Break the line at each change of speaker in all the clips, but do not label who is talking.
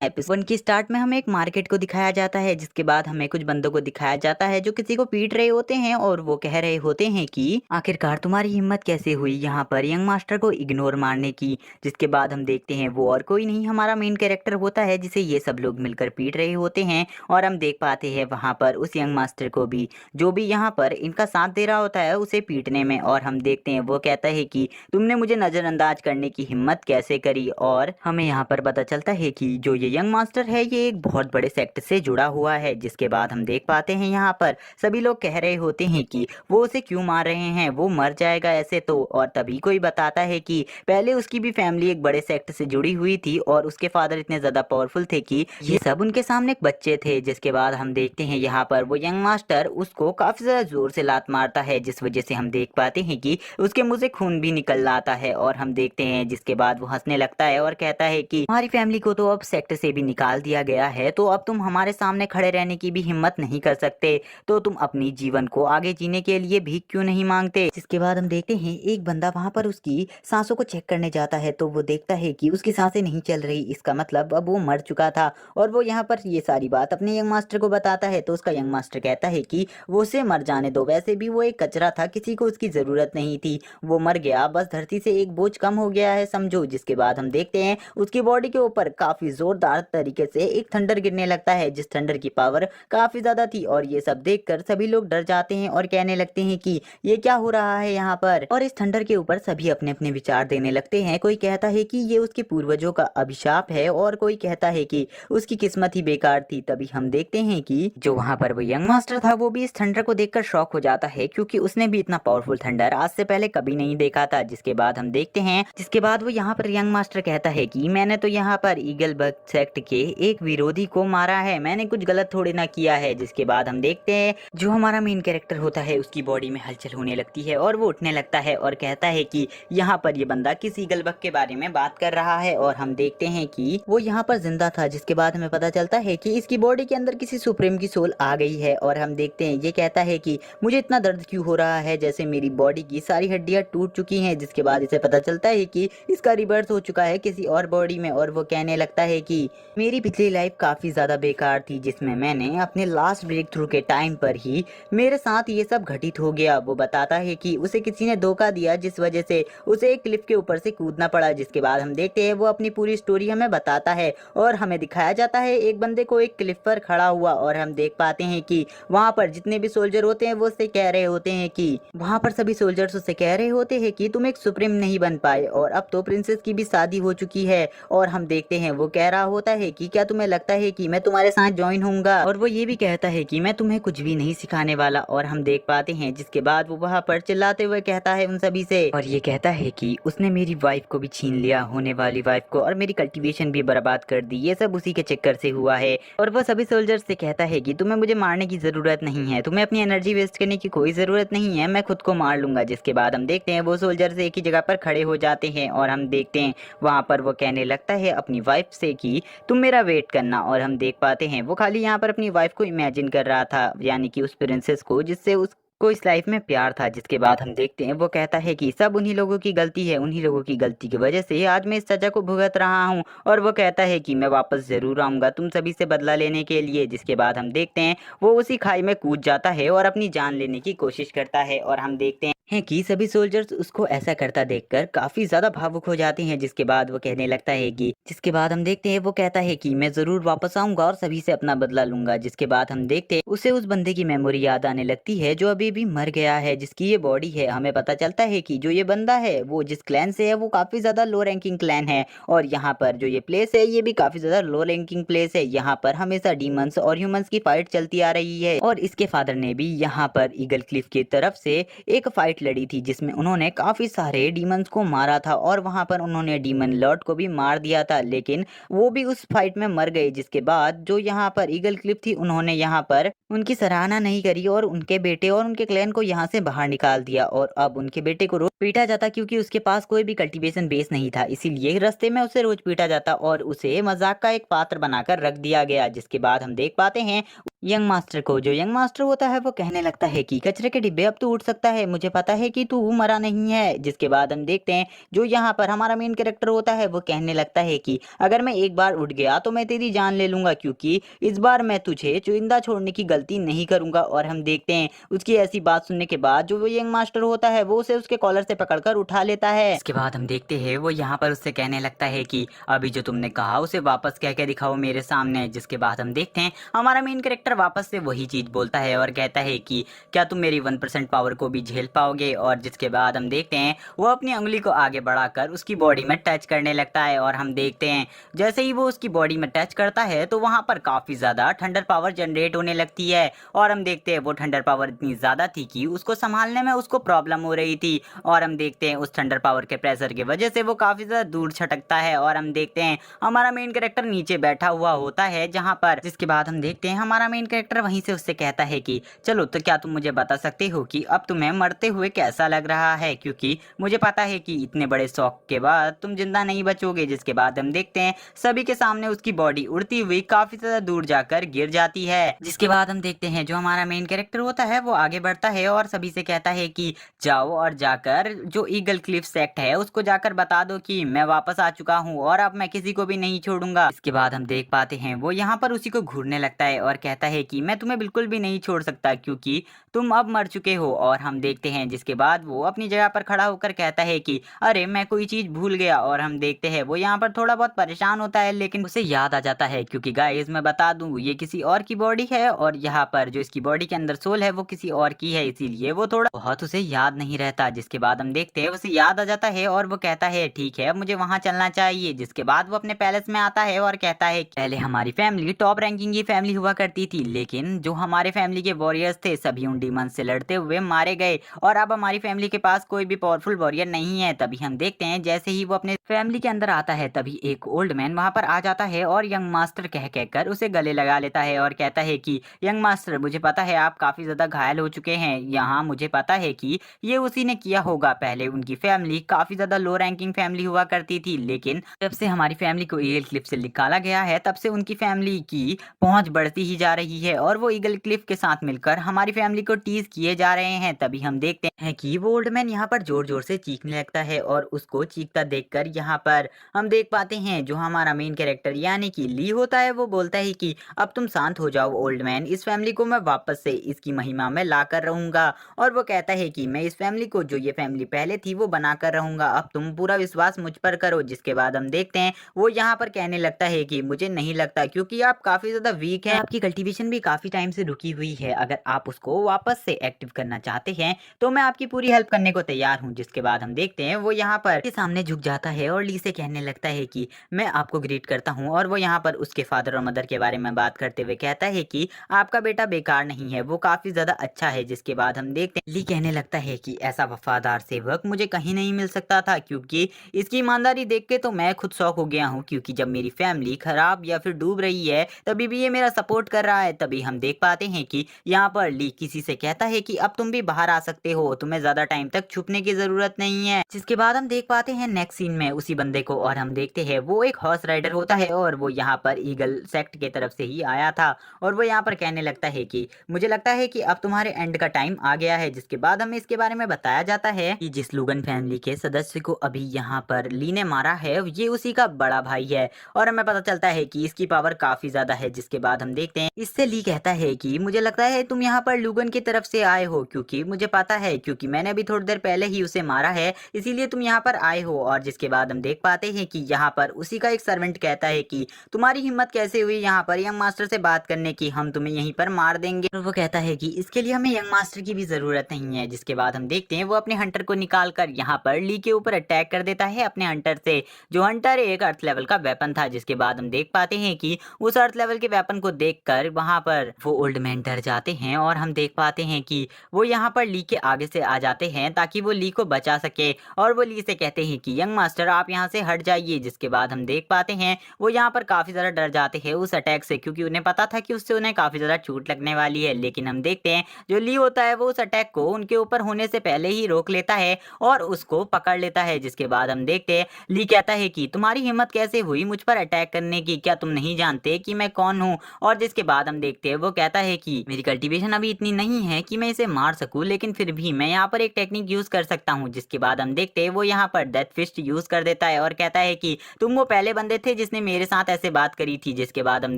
Episode 1 की start में हमें एक मार्केट को दिखाया जाता है, जिसके बाद हमें कुछ बंदों को दिखाया जाता है जो किसी को पीट रहे होते हैं और वो कह रहे होते हैं कि आखिरकार तुम्हारी हिम्मत कैसे हुई यहाँ पर यंग मास्टर को इग्नोर मारने की। जिसके बाद हम देखते हैं वो और कोई नहीं हमारा मेन कैरेक्टर होता है जिसे ये सब लोग मिलकर पीट रहे होते हैं। और हम देख पाते हैं वहाँ पर उस यंग मास्टर को भी जो भी यहाँ पर इनका साथ दे रहा होता है उसे पीटने में। और हम देखते हैं वो कहता है कि तुमने मुझे नजरअंदाज करने की हिम्मत कैसे करी। और हमें यहाँ पर पता चलता है कि जो ये यंग मास्टर है ये एक बहुत बड़े सेक्ट से जुड़ा हुआ है। जिसके बाद हम देख पाते हैं यहाँ पर सभी लोग कह रहे होते हैं कि वो उसे क्यों मार रहे हैं, वो मर जाएगा ऐसे तो। और तभी कोई बताता है कि पहले उसकी भी फैमिली एक बड़े सेक्ट से जुड़ी हुई थी और उसके फादर इतने ज्यादा पावरफुल थे कि ये सब उनके सामने एक बच्चे थे। जिसके बाद हम देखते हैं यहाँ पर वो यंग मास्टर उसको काफी ज्यादा जोर से लात मारता है, जिस वजह से हम देख पाते हैं कि उसके मुंह से खून भी निकल आता है। और हम देखते हैं जिसके बाद वो हंसने लगता है और कहता है कि हमारी फैमिली को तो अब सेक्ट से भी निकाल दिया गया है, तो अब तुम हमारे सामने खड़े रहने की भी हिम्मत नहीं कर सकते, तो तुम अपनी जीवन को आगे जीने के लिए भी क्यों नहीं मांगते। जिसके बाद हम देखते हैं एक बंदा वहां पर उसकी सांसों को चेक करने जाता है, तो वो देखता है कि उसकी सांसें नहीं चल रही, इसका मतलब अब वो मर चुका था। और वो यहाँ पर ये सारी बात अपने यंग मास्टर को बताता है, तो उसका यंग मास्टर कहता है कि वो उसे मर जाने दो, वैसे भी वो एक कचरा था, किसी को उसकी जरूरत नहीं थी, वो मर गया, बस धरती से एक बोझ कम हो गया है समझो। जिसके बाद हम देखते हैं उसकी बॉडी के ऊपर काफी जोरदार तरीके से एक थंडर गिरने लगता है, जिस थंडर की पावर काफी ज्यादा थी। और ये सब देखकर सभी लोग डर जाते हैं और कहने लगते हैं कि ये क्या हो रहा है यहाँ पर। और इस थंडर के ऊपर सभी अपने अपने विचार देने लगते हैं। कोई कहता है कि ये उसके पूर्वजों का अभिशाप है और कोई कहता है कि उसकी किस्मत ही बेकार थी। तभी हम देखते हैं कि जो वहां पर वो यंग मास्टर था वो भी इस थंडर को देखकर शॉक हो जाता है, क्योंकि उसने भी इतना पावरफुल थंडर आज से पहले कभी नहीं देखा था। जिसके बाद हम देखते हैं जिसके बाद वो यहाँ पर यंग मास्टर कहता है कि मैंने तो यहाँ पर ईगल बग सेक्ट के एक विरोधी को मारा है, मैंने कुछ गलत थोड़ी ना किया है। जिसके बाद हम देखते हैं जो हमारा मेन कैरेक्टर होता है उसकी बॉडी में हलचल होने लगती है और वो उठने लगता है और कहता है कि यहाँ पर ये बंदा किस ईगल बग के बारे में बात कर रहा है। और हम देखते हैं कि वो यहाँ पर जिंदा था। जिसके बाद हमें पता चलता है कि इसकी बॉडी के अंदर किसी सुप्रीम की सोल आ गई है। और हम देखते हैं ये कहता है कि मुझे इतना दर्द क्यों हो रहा है, जैसे मेरी बॉडी की सारी हड्डियां टूट चुकी हैं। जिसके बाद इसे पता चलता है कि इसका रिबर्थ हो चुका है किसी और बॉडी में। और वो कहने लगता है कि मेरी पिछली लाइफ काफी ज्यादा बेकार थी, जिसमें मैंने अपने लास्ट ब्रेक थ्रू के टाइम पर ही मेरे साथ ये सब घटित हो गया। वो बताता है कि उसे किसी ने धोखा दिया, जिस वजह से उसे एक क्लिफ के ऊपर से कूदना पड़ा। जिसके बाद हम देखते हैं वो अपनी पूरी स्टोरी हमें बताता है और हमें दिखाया जाता है एक बंदे को एक क्लिफ पर खड़ा हुआ। और हम देख पाते हैं कि वहां पर जितने भी सोल्जर होते हैं वो उससे कह रहे होते हैं कि वहां पर सभी सोल्जर्स उससे कह रहे होते हैं कि तुम एक सुप्रीम नहीं बन पाए और अब तो प्रिंसेस की भी शादी हो चुकी है। और हम देखते हैं वो कह रहा होता है कि क्या तुम्हें लगता है कि मैं तुम्हारे साथ ज्वाइन होऊंगा। और वो ये भी कहता है कि मैं तुम्हें कुछ भी नहीं सिखाने वाला। और हम देख पाते हैं जिसके बाद वो वहां पर चिल्लाते हुए कहता है उन सभी से, और ये कहता है कि उसने मेरी वाइफ को भी छीन लिया, होने वाली वाइफ को, और मेरी कल्टीवेशन भी बर्बाद कर दी, ये सब उसी के चक्कर से हुआ है। और वो सभी सोल्जर्स से कहता है कि तुम्हें मुझे मारने की जरूरत नहीं है, तुम्हें अपनी एनर्जी वेस्ट करने की कोई जरूरत नहीं है, मैं खुद को मार लूंगा। जिसके बाद हम देखते हैं वो सोल्जर्स एक ही जगह पर खड़े हो जाते हैं और हम देखते हैं वहां पर वो कहने लगता है अपनी वाइफ से कि तुम मेरा वेट करना। और हम देख पाते हैं वो खाली यहाँ पर अपनी वाइफ को इमेजिन कर रहा था, यानी कि उस प्रिंसेस को जिससे उसको इस लाइफ में प्यार था। जिसके बाद हम देखते हैं वो कहता है कि सब उन्हीं लोगों की गलती है, उन्हीं लोगों की गलती की वजह से आज मैं इस सजा को भुगत रहा हूँ। और वो कहता है कि मैं वापस जरूर आऊंगा तुम सभी से बदला लेने के लिए। जिसके बाद हम देखते हैं वो उसी खाई में कूद जाता है और अपनी जान लेने की कोशिश करता है। और हम देखते हैं कि सभी सोल्जर्स उसको ऐसा करता देखकर काफी ज्यादा भावुक हो जाते हैं। जिसके बाद वो कहने लगता है कि जिसके बाद हम देखते हैं वो कहता है कि मैं जरूर वापस आऊंगा और सभी से अपना बदला लूंगा। जिसके बाद हम देखते हैं उसे उस बंदे की मेमोरी याद आने लगती है जो अभी भी मर गया है, जिसकी ये बॉडी है। हमें पता चलता है कि जो ये बंदा है वो जिस क्लैन से है वो काफी ज्यादा लो रैंकिंग क्लैन है। और यहाँ पर जो ये प्लेस है ये भी काफी ज्यादा लो रैंकिंग प्लेस है। यहाँ पर हमेशा डीमंस और ह्यूमंस की फाइट चलती आ रही है। और इसके फादर ने भी यहाँ पर ईगल क्लिफ की तरफ से एक फाइट लड़ी थी, जिसमें उन्होंने काफी सारे डीमंस को मारा था और वहां पर उन्होंने डीमन लॉर्ड को भी मार दिया था, लेकिन वो भी उस फाइट में मर गए। जिसके बाद जो यहाँ पर ईगल क्लिफ थी उन्होंने यहाँ पर उनकी सराहना नहीं करी और उनके बेटे और उनके क्लैन को यहाँ से बाहर निकाल दिया। और अब उनके बेटे को रोज पीटा जाता क्योंकि उसके पास कोई भी कल्टीवेशन बेस नहीं था, इसीलिए रास्ते में उसे रोज पीटा जाता और उसे मजाक का एक पात्र बनाकर रख दिया गया। जिसके बाद हम देख पाते हैं यंग मास्टर को। जो यंग मास्टर होता है वो कहने लगता है कि कचरे के डिब्बे अब तू उठ सकता है, मुझे पता है कि तू मरा नहीं है। जिसके बाद हम देखते हैं जो यहाँ पर हमारा मेन कैरेक्टर होता है वो कहने लगता है कि अगर मैं एक बार उठ गया तो मैं तेरी जान ले लूंगा, क्योंकि इस बार मैं तुझे चुनिंदा छोड़ने की गलती नहीं करूंगा। और हम देखते हैं उसकी ऐसी बात सुनने के बाद जो वो यंग मास्टर होता है वो उसे उसके कॉलर से पकड़कर उठा लेता है। इसके बाद हम देखते हैं वो यहाँ पर उससे कहने लगता है कि अभी जो तुमने कहा उसे वापस कह के दिखाओ मेरे सामने। जिसके बाद हम देखते हैं हमारा मेन कैरेक्टर वापस से वही चीज बोलता है और कहता है कि क्या तुम मेरी 1% पावर को भी झेल पाओगे। और जिसके बाद हम देखते हैं वो अपनी उंगली को आगे बढ़ाकर उसकी बॉडी में टच करने लगता है। और हम देखते हैं जैसे ही वो उसकी बॉडी में टच करता है तो वहां पर काफी ज्यादा थंडर पावर जनरेट होने लगती है। और हम देखते हैं वो थंडर पावर इतनी ज्यादा थी कि उसको संभालने में उसको प्रॉब्लम हो रही थी। और हम देखते हैं उस थंडर पावर के प्रेशर की वजह से वो काफी ज्यादा दूर छटकता है। और हम देखते हैं हमारा मेन कैरेक्टर नीचे बैठा हुआ होता है जहां पर। जिसके बाद हम देखते हैं हमारा मेन कैरेक्टर वहीं से उससे कहता है कि चलो तो क्या तुम मुझे बता सकते हो कि अब तुम्हें मरते हुए कैसा लग रहा है, क्योंकि मुझे पता है कि इतने बड़े शौक के बाद तुम जिंदा नहीं बचोगे। जिसके बाद हम देखते हैं सभी के सामने उसकी बॉडी उड़ती हुई काफी ज्यादा दूर जाकर गिर जाती है। जिसके बाद हम देखते हैं जो हमारा मेन कैरेक्टर होता है वो आगे बढ़ता है और सभी से कहता है कि जाओ और जाकर जो ईगल क्लिफ सेक्ट है उसको जाकर बता दो कि मैं वापस आ चुका हूँ और अब मैं किसी को भी नहीं छोड़ूंगा। इसके बाद हम देख पाते हैं वो यहाँ पर उसी को घूरने लगता है और कहता है कि मैं तुम्हें बिल्कुल भी नहीं छोड़ सकता क्योंकि तुम अब मर चुके हो। और हम देखते हैं जिसके बाद वो अपनी जगह पर खड़ा होकर कहता है कि अरे मैं कोई चीज भूल गया। और हम देखते हैं वो यहाँ पर थोड़ा बहुत परेशान होता है लेकिन उसे याद आ जाता है, क्योंकि गाइस मैं बता दूं ये किसी और की बॉडी है और यहाँ पर जो इसकी बॉडी के अंदर सोल है वो किसी और की है, इसीलिए वो थोड़ा बहुत उसे याद नहीं रहता। जिसके बाद हम देखते हैं उसे याद आ जाता है और वो कहता है ठीक है मुझे वहां चलना चाहिए। जिसके बाद वो अपने पैलेस में आता है और कहता है पहले हमारी फैमिली टॉप रैंकिंग की फैमिली हुआ करती थी, लेकिन जो हमारे फैमिली के वॉरियर्स थे सभी उन डीमंस से लड़ते हुए मारे गए और अब हमारी फैमिली के पास कोई भी पावरफुल वॉरियर नहीं है। तभी हम देखते हैं जैसे ही वो अपने फैमिली के अंदर आता है तभी एक ओल्ड मैन वहां पर आ जाता है और यंग मास्टर कह कहकर उसे गले लगा लेता है और कहता है कि यंग मास्टर मुझे पता है आप काफी ज्यादा घायल हो चुके हैं, यहाँ मुझे पता है कि ये उसी ने किया होगा। पहले उनकी फैमिली काफी ज्यादा लो रैंकिंग फैमिली हुआ करती थी, लेकिन जब से हमारी फैमिली को ईगल क्लिफ से निकाला गया है तब से उनकी फैमिली की पहुंच बढ़ती ही जा रही है और वो ईगल क्लिफ के साथ मिलकर हमारी फैमिली को टीज किए जा रहे हैं। तभी हम देखते हैं कि वो ओल्ड मैन यहाँ पर जोर जोर से चीखने लगता है और उसको चीखता देखकर यहाँ पर हम देख पाते हैं जो हमारा मेन कैरेक्टर यानी कि ली होता है वो बोलता है कि अब तुम शांत हो जाओ ओल्ड मैन, इस फैमिली को मैं वापस से इसकी महिमा में ला कर रहूंगा। और वो कहता है कि मैं इस फैमिली को जो ये फैमिली पहले थी वो बना कर रहूंगा, अब तुम पूरा विश्वास मुझ पर करो। जिसके बाद हम देखते हैं वो यहाँ पर कहने लगता है कि मुझे नहीं लगता, क्योंकि आप काफी ज्यादा वीक हैं, आपकी कल्टीवेशन भी काफी टाइम से रुकी हुई है, अगर आप उसको वापस से एक्टिव करना चाहते हैं तो मैं आपकी पूरी हेल्प करने को तैयार हूँ। जिसके बाद हम देखते हैं वो यहाँ पर के सामने झुक जाता है और ली से कहने लगता है कि मैं आपको ग्रीट करता हूँ। और वो यहाँ पर उसके फादर और मदर के बारे में बात करते हुए कहता है कि आपका बेटा बेकार नहीं है, वो काफी ज्यादा अच्छा है। जिसके बाद हम देखते हैं ली कहने लगता है कि ऐसा वफादार सेवक मुझे कहीं नहीं मिल सकता था, क्योंकि इसकी ईमानदारी देख के तो मैं खुद शौक हो गया हूँ, क्योंकि जब मेरी फैमिली खराब या फिर डूब रही है तभी भी ये मेरा सपोर्ट कर रहा है। तभी हम देख पाते हैं कि यहाँ पर ली किसी से कहता है कि अब तुम भी बाहर आ सकते हो, तुम्हें ज्यादा टाइम तक छुपने की जरूरत नहीं है। जिसके बाद हम देख पाते हैं नेक्स्ट सीन में उसी बंदे को और हम देखते हैं वो एक हॉर्स राइडर होता है और वो यहाँ पर ईगल सेक्ट के तरफ से ही आया था और वो यहाँ पर कहने लगता है कि मुझे लगता है कि अब तुम्हारे एंड का टाइम आ गया है। जिसके बाद हमें इसके बारे में बताया जाता है कि जिस लुगन फैमिली के सदस्य को अभी यहाँ पर ली ने मारा है ये उसी का बड़ा भाई है और हमें पता चलता है कि इसकी पावर काफी ज्यादा है। जिसके बाद हम देखते हैं इससे ली कहता है कि मुझे लगता है तुम यहाँ पर लुगन की तरफ से आए हो, क्योंकि मुझे पता है क्योंकि मैंने अभी थोड़ी देर पहले ही उसे मारा है, इसीलिए तुम यहाँ पर आए हो। और जिसके बाद हम देख पाते हैं कि यहाँ पर उसी का एक सर्वेंट कहता है कि तुम्हारी हिम्मत कैसे हुई यहाँ पर यंग मास्टर से बात करने की, हम तुम्हें यहीं पर मार देंगे। और वो कहता है कि इसके लिए हमें यंग मास्टर की भी जरूरत नहीं है। जिसके बाद हम देखते हैं वो अपने हंटर को निकाल कर यहाँ पर ली के ऊपर अटैक कर देता है अपने हंटर से, जो हंटर एक अर्थ लेवल का वेपन था। जिसके बाद हम देख पाते हैं कि उस अर्थ लेवल के वेपन को देखकर वहां पर वो ओल्ड मैन डर जाते हैं और हम देख पाते हैं कि वो यहाँ पर ली के आगे से आ जाते हैं ताकि वो ली को बचा सके और वो ली से कहते हैं कि यंग मास्टर आप यहाँ से हट जाइए। जिसके बाद हम देख पाते हैं वो यहाँ पर काफी ज्यादा डर जाते हैं उस अटैक से, क्योंकि उन्हें पता था कि उससे उन्हें काफी ज्यादा चोट लगने वाली है। लेकिन हम देखते हैं जो ली होता है वो उस अटैक को उनके ऊपर होने से पहले ही रोक लेता है और उसको पकड़ लेता है। जिसके बाद हम देखते हैं ली कहता है कि तुम्हारी हिम्मत कैसे हुई मुझ पर अटैक करने की, क्या तुम नहीं जानते कि मैं कौन हूँ। और जिसके बाद हम देखते हैं वो कहता है कि मेरी कल्टीवेशन अभी इतनी नहीं है कि मैं इसे मार सकूं, लेकिन फिर भी मैं यहाँ पर एक टेक्निक यूज कर सकता हूँ। जिसके बाद हम देखते हैं वो यहाँ पर डेथ फिस्ट यूज कर देता है और कहता है कि तुम वो पहले बंदे थे जिसने मेरे साथ ऐसे बात करी थी। जिसके बाद हम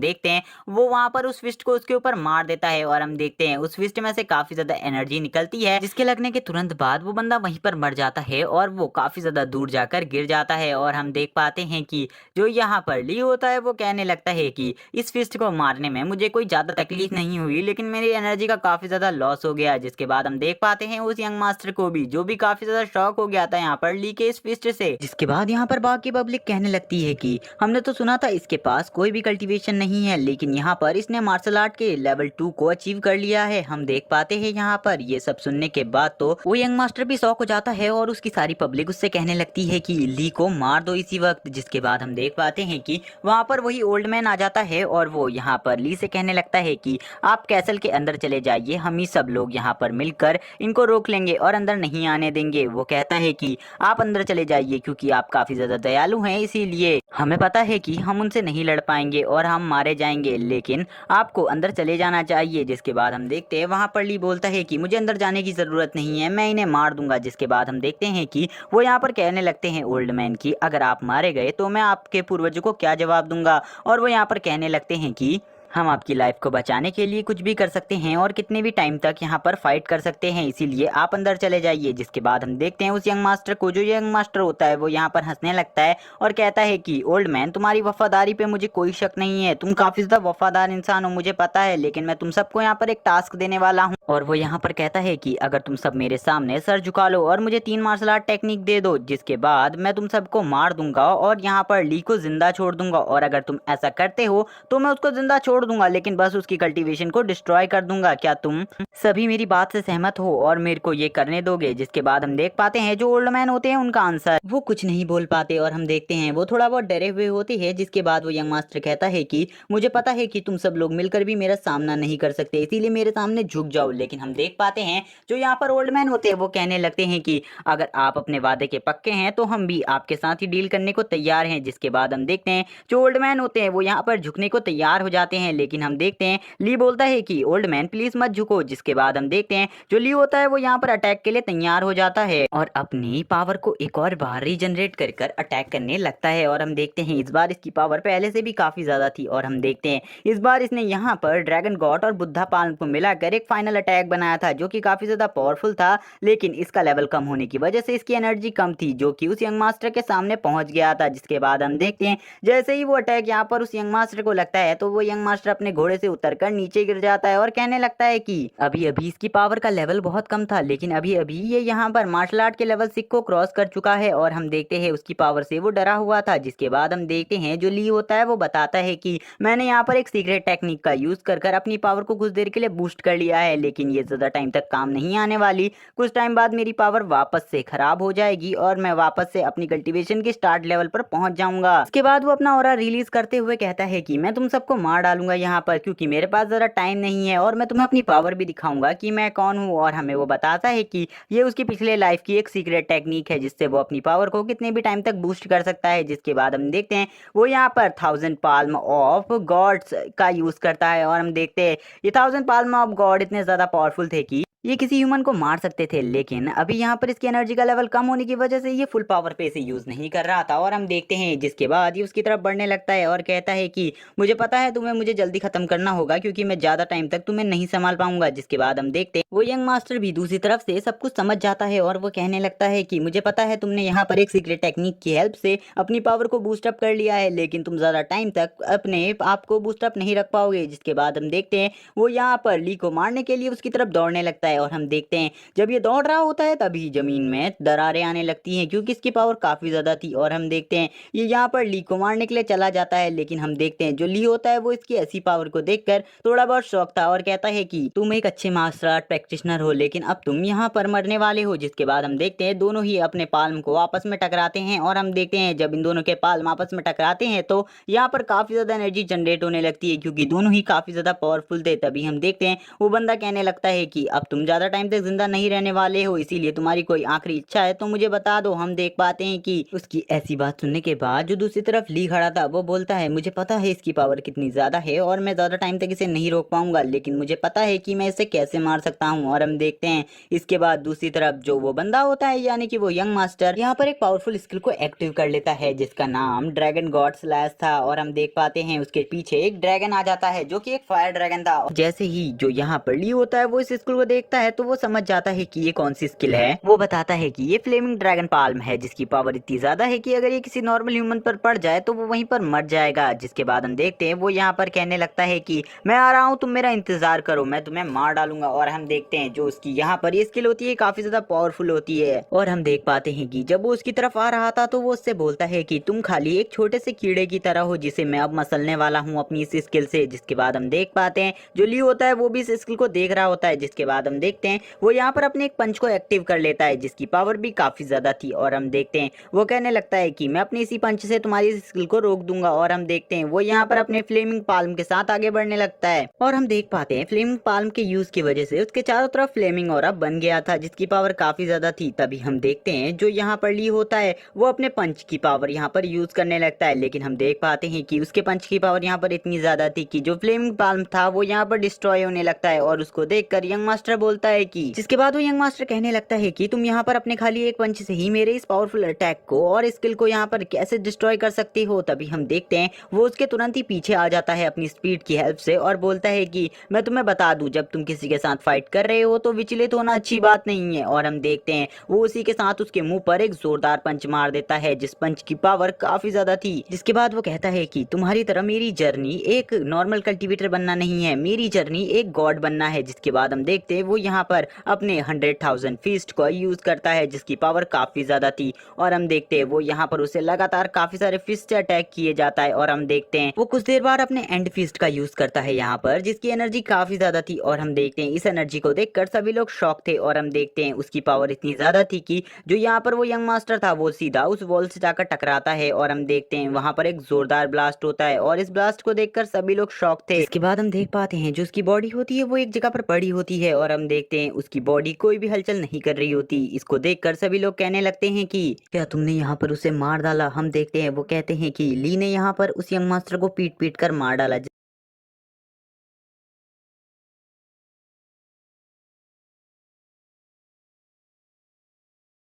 देखते हैं वो वहां पर उस फिस्ट को उसके ऊपर मार देता है और हम देखते हैं उस फिस्ट में से काफी ज्यादा एनर्जी निकलती है, जिसके लगने के तुरंत बाद वो बंदा वहीं पर मर जाता है और वो काफी ज्यादा दूर जाकर गिर जाता है। और हम देख पाते हैं कि जो यहाँ पर ली होता है वो कहने लगता है कि इस फिस्ट को मारने में मुझे कोई ज्यादा तकलीफ नहीं हुई, लेकिन मेरी एनर्जी का काफी ज्यादा लॉस हो गया। जिसके बाद हम देख पाते हैं उस यंग मास्टर को भी, जो भी काफी ज्यादा शॉक हो गया था यहाँ पर ली के इस फिस्ट से। जिसके बाद यहाँ पर बाकी पब्लिक कहने लगती है कि हमने तो सुना था इसके पास कोई भी कल्टीवेशन नहीं है, लेकिन यहाँ पर इसने मार्शल आर्ट के लेवल 2 को अचीव कर लिया है। हम देख पाते हैं यहाँ पर ये सब सुनने के बाद तो वो यंग मास्टर भी शॉक हो जाता है और उसकी सारी पब्लिक उससे कहने लगती है कि ली को मार दो इसी वक्त। जिसके बाद हम देख पाते हैं कि वहाँ पर वही ओल्ड मैन आ जाता है और वो यहाँ पर ली से कहने लगता है कि आप कैसल के अंदर चले जाइए, हम ही सब लोग यहाँ पर मिलकर इनको रोक लेंगे और अंदर नहीं आने देंगे। वो कहता है कि आप अंदर चले जाइए क्योंकि आप काफी ज्यादा दयालु हैं, इसीलिए हमें पता है कि हम उनसे नहीं लड़ पाएंगे और हम मारे जाएंगे, लेकिन आपको अंदर चले जाना चाहिए। जिसके बाद हम देखते हैं वहां पर ली बोलता है कि मुझे अंदर जाने की जरूरत नहीं है, मैं इन्हें मार दूंगा। जिसके बाद हम देखते हैं कि वो यहाँ पर कहने लगते हैं ओल्ड मैन की अगर आप मारे गए तो मैं आपके पूर्वजों को क्या जवाब दूंगा। और वो यहाँ पर कहने लगते हैं कि हम आपकी लाइफ को बचाने के लिए कुछ भी कर सकते हैं और कितने भी टाइम तक यहाँ पर फाइट कर सकते हैं, इसीलिए आप अंदर चले जाइए। जिसके बाद हम देखते हैं उस यंग मास्टर को, जो यंग मास्टर होता है वो यहाँ पर हंसने लगता है और कहता है कि ओल्ड मैन तुम्हारी वफादारी पे मुझे कोई शक नहीं है, तुम काफी ज्यादा वफादार इंसान हो मुझे पता है, लेकिन मैं तुम सबको यहाँ पर एक टास्क देने वाला हूँ। और वो यहाँ पर कहता है कि अगर तुम सब मेरे सामने सर झुका लो और मुझे 3 मार्शल आर्ट टेक्निक दे दो, जिसके बाद मैं तुम सबको मार दूंगा और यहाँ पर ली को जिंदा छोड़ दूंगा, और अगर तुम ऐसा करते हो तो मैं उसको जिंदा छोड़ दूंगा लेकिन बस उसकी कल्टीवेशन को डिस्ट्रॉय कर दूंगा। क्या तुम सभी मेरी बात से सहमत हो और मेरे को ये करने दोगे? जिसके बाद हम देख पाते हैं जो ओल्ड मैन होते हैं उनका आंसर वो कुछ नहीं बोल पाते और हम देखते हैं वो थोड़ा बहुत डरे हुए होते हैं। जिसके बाद वो यंग मास्टर कहता है कि मुझे पता है कि तुम सब लोग मिलकर भी मेरा सामना नहीं कर सकते, इसीलिए मेरे सामने झुक जाओ। लेकिन हम देख पाते हैं जो यहाँ पर ओल्ड मैन होते हैं वो कहने लगते हैं कि अगर आप अपने वादे के पक्के हैं तो हम भी आपके साथ ही डील करने को तैयार हैं। जिसके बाद हम देखते हैं जो ओल्ड मैन होते हैं वो यहाँ पर झुकने को तैयार हो जाते हैं, लेकिन हम देखते हैं ली बोलता है कि ओल्ड मैन प्लीज मत झुको। जिसके बाद हम देखते हैं जो ली होता है वो यहाँ पर अटैक के लिए तैयार हो जाता है और अपनी पावर को एक और बार रीजनरेट कर कर अटैक करने लगता है। और हम देखते हैं इस बार इसकी पावर पहले से भी काफी ज्यादा थी और हम देखते हैं इस बार इसने यहाँ पर ड्रैगन गॉड और बुद्धा पाल्म को मिलाकर एक फाइनल अटैक बनाया था जो कि काफी ज्यादा पावरफुल था, लेकिन इसका लेवल कम होने की वजह से इसकी एनर्जी कम थी जो कि उस यंग मास्टर के सामने पहुंच गया था। जिसके बाद हम देखते हैं जैसे ही वो अटैक यहाँ पर उस यंग मास्टर को लगता है तो वो यंग मास्टर अपने घोड़े से उतरकर नीचे गिर जाता है और कहने लगता है कि अभी अभी इसकी पावर का लेवल बहुत कम था, लेकिन अभी अभी ये यहाँ पर मार्शल आर्ट के लेवल 6 को क्रॉस कर चुका है और हम देखते हैं उसकी पावर से वो डरा हुआ था। जिसके बाद हम देखते हैं जो ली होता है वो बताता है कि मैंने यहाँ पर एक सीक्रेट टेक्निक का यूज कर कर अपनी पावर को कुछ देर के लिए बूस्ट कर लिया है, लेकिन ये ज्यादा टाइम तक काम नहीं आने वाली, कुछ टाइम बाद मेरी पावर वापस से खराब हो जाएगी और मैं वापस से अपनी कल्टीवेशन के स्टार्ट लेवल पर पहुंच जाऊंगा। इसके बाद वो अपना ऑरा रिलीज करते हुए कहता है कि मैं तुम सबको मार डालूंगा यहाँ पर क्योंकि मेरे पास जरा टाइम नहीं है और मैं तुम्हें अपनी पावर भी दिखाऊंगा कि मैं कौन हूँ। और हमें वो बताता है कि ये उसकी पिछले लाइफ की एक सीक्रेट टेक्निक है जिससे वो अपनी पावर को कितने भी टाइम तक बूस्ट कर सकता है। जिसके बाद हम देखते हैं वो यहाँ पर 1000 पाल्म ऑफ गॉड्स का यूज करता है और हम देखते हैं ये 1000 पाल्म ऑफ गॉड इतने ज्यादा पावरफुल थे कि ये किसी ह्यूमन को मार सकते थे, लेकिन अभी यहाँ पर इसकी एनर्जी का लेवल कम होने की वजह से ये फुल पावर पे इसे यूज नहीं कर रहा था। और हम देखते हैं जिसके बाद ये उसकी तरफ बढ़ने लगता है और कहता है कि मुझे पता है तुम्हें मुझे जल्दी खत्म करना होगा क्योंकि मैं ज्यादा टाइम तक तुम्हें नहीं संभाल पाऊंगा। जिसके बाद हम देखते हैं वो यंग मास्टर भी दूसरी तरफ से सब कुछ समझ जाता है और वो कहने लगता है कि मुझे पता है तुमने यहाँ पर एक सीक्रेट टेक्निक की हेल्प से अपनी पावर को बूस्टअप कर लिया है, लेकिन तुम ज्यादा टाइम तक अपने आप को बूस्टअप नहीं रख पाओगे। जिसके बाद हम देखते हैं वो यहाँ पर ली को मारने के लिए उसकी तरफ दौड़ने लगता है और हम देखते हैं जब ये दौड़ रहा होता है तभी जमीन में दरारें आने लगती हैं क्योंकि इसकी पावर काफी ज्यादा थी। और हम देखते हैं ये यहाँ पर ली को मारने के लिए चला जाता है, लेकिन हम देखते हैं जो ली होता है वो इसकी ऐसी पावर को देखकर थोड़ा बहुत शौक था और कहता है कि तुम एक अच्छे मार्शल आर्ट प्रैक्टिशनर हो लेकिन अब तुम यहाँ पर मरने वाले हो। जिसके बाद हम देखते हैं दोनों ही अपने पाल्म को आपस में टकराते हैं और हम देखते हैं जब इन दोनों के पाल्म आपस में टकराते हैं तो यहाँ पर काफी ज्यादा एनर्जी जनरेट होने लगती है क्योंकि दोनों ही काफी ज्यादा पावरफुल थे। तभी हम देखते हैं वो बंदा कहने लगता है कि अब तुम तुम ज्यादा टाइम तक जिंदा नहीं रहने वाले हो, इसीलिए तुम्हारी कोई आखिरी इच्छा है तो मुझे बता दो। हम देख पाते हैं कि उसकी ऐसी बात सुनने के बाद जो दूसरी तरफ ली खड़ा था वो बोलता है मुझे पता है इसकी पावर कितनी ज्यादा है और मैं ज्यादा टाइम तक इसे नहीं रोक पाऊंगा, लेकिन मुझे पता है कि मैं इसे कैसे मार सकता हूँ। और हम देखते हैं इसके बाद दूसरी तरफ जो वो बंदा होता है यानी कि वो यंग मास्टर यहाँ पर एक पावरफुल स्किल को एक्टिव कर लेता है जिसका नाम ड्रैगन गॉड स्लैश था। और हम देख पाते हैं उसके पीछे एक ड्रैगन आ जाता है जो कि एक फायर ड्रैगन था। जैसे ही जो यहाँ पर ली होता है वो इस स्किल को देखता है तो वो समझ जाता है कि ये कौन सी स्किल है। वो बताता है कि ये फ्लेमिंग ड्रैगन पाल्म है जिसकी पावर इतनी ज्यादा है कि अगर ये किसी नॉर्मल ह्यूमन पर पड़ जाए तो वो वहीं पर मर जाएगा। जिसके बाद हम देखते हैं वो यहाँ पर कहने लगता है कि मैं आ रहा हूँ, तुम मेरा इंतजार करो, मैं तुम्हें मार डालूंगा। और हम देखते हैं जो उसकी यहाँ पर ये स्किल होती है काफी ज्यादा पावरफुल होती है। और हम देख पाते हैं कि जब वो उसकी तरफ आ रहा था तो वो उससे बोलता है कि तुम खाली एक छोटे से कीड़े की तरह हो जिसे मैं अब मसलने वाला हूँ अपनी इस स्किल से। जिसके बाद हम देख पाते हैं जो ली होता है वो भी इस स्किल को देख रहा होता है। जिसके बाद हम देखते हैं वो यहाँ पर अपने एक पंच को एक्टिव कर लेता है जिसकी पावर भी काफी ज्यादा थी। और हम देखते हैं वो कहने लगता है कि मैं अपनी इसी पंच से तुम्हारी इस स्किल को रोक दूंगा। और हम देखते हैं वो यहाँ पर अपने फ्लेमिंग पाल्म के साथ आगे बढ़ने लगता है। और हम देख पाते हैं फ्लेमिंग पाल्म के यूज की वजह से उसके चारों तरफ फ्लेमिंग ऑरा बन गया था जिसकी पावर काफी ज्यादा थी। तभी हम देखते हैं जो यहाँ पर ली होता है वो अपने पंच की पावर यहाँ पर यूज करने लगता है, लेकिन हम देख पाते हैं कि उसके पंच की पावर यहाँ पर इतनी ज्यादा थी कि जो फ्लेमिंग पाल्म था वो यहाँ पर डिस्ट्रॉय होने लगता है। और उसको देखकर यंग मास्टर बोलता है कि जिसके बाद वो यंग मास्टर कहने लगता है कि तुम यहाँ पर अपने खाली एक पंच से ही मेरे इस पावरफुल अटैक को और स्किल को यहाँ पर कैसे डिस्ट्रॉय कर सकते हो। तभी हम देखते हैं वो उसके तुरंत ही पीछे आ जाता है अपनी स्पीड की हेल्प से और बोलता है कि मैं तुम्हें बता दूं जब तुम किसी के साथ फाइट कर रहे हो तो विचलित होना अच्छी बात नहीं है। और हम देखते हैं वो उसी के साथ उसके मुंह पर एक जोरदार पंच मार देता है जिस पंच की पावर काफी ज्यादा थी। जिसके बाद वो कहता है कि तुम्हारी तरह मेरी जर्नी एक नॉर्मल कल्टीवेटर बनना नहीं है, मेरी जर्नी एक गॉड बनना है। जिसके बाद हम देखते हैं वो यहाँ पर अपने 100,000 फीस्ट को यूज करता है जिसकी पावर काफी ज्यादा थी। और हम देखते हैं वो यहाँ पर उसे लगातार काफी सारे फिस्ट से अटैक किए जाता है। और हम देखते हैं वो कुछ देर बाद अपने एंड फिस्ट का यूज करता है यहाँ पर जिसकी एनर्जी काफी ज्यादा थी। और हम देखते हैं इस एनर्जी को देखकर सभी लोग शॉक थे। और हम देखते हैं उसकी पावर इतनी ज्यादा थी कि जो यहाँ पर वो यंग मास्टर था वो सीधा उस वॉल से जाकर टकराता है। और हम देखते हैं वहां पर एक जोरदार ब्लास्ट होता है और इस ब्लास्ट को देखकर सभी लोग शॉक थे। इसके बाद हम देख पाते हैं जो उसकी बॉडी होती है वो एक जगह पर पड़ी होती है और हम देखते हैं उसकी बॉडी कोई भी हलचल नहीं कर रही होती। इसको देखकर सभी लोग कहने लगते हैं कि क्या तुमने यहाँ पर उसे मार डाला। हम देखते हैं वो कहते हैं कि ली ने यहाँ पर उस यंग मास्टर को पीट पीट कर मार डाला।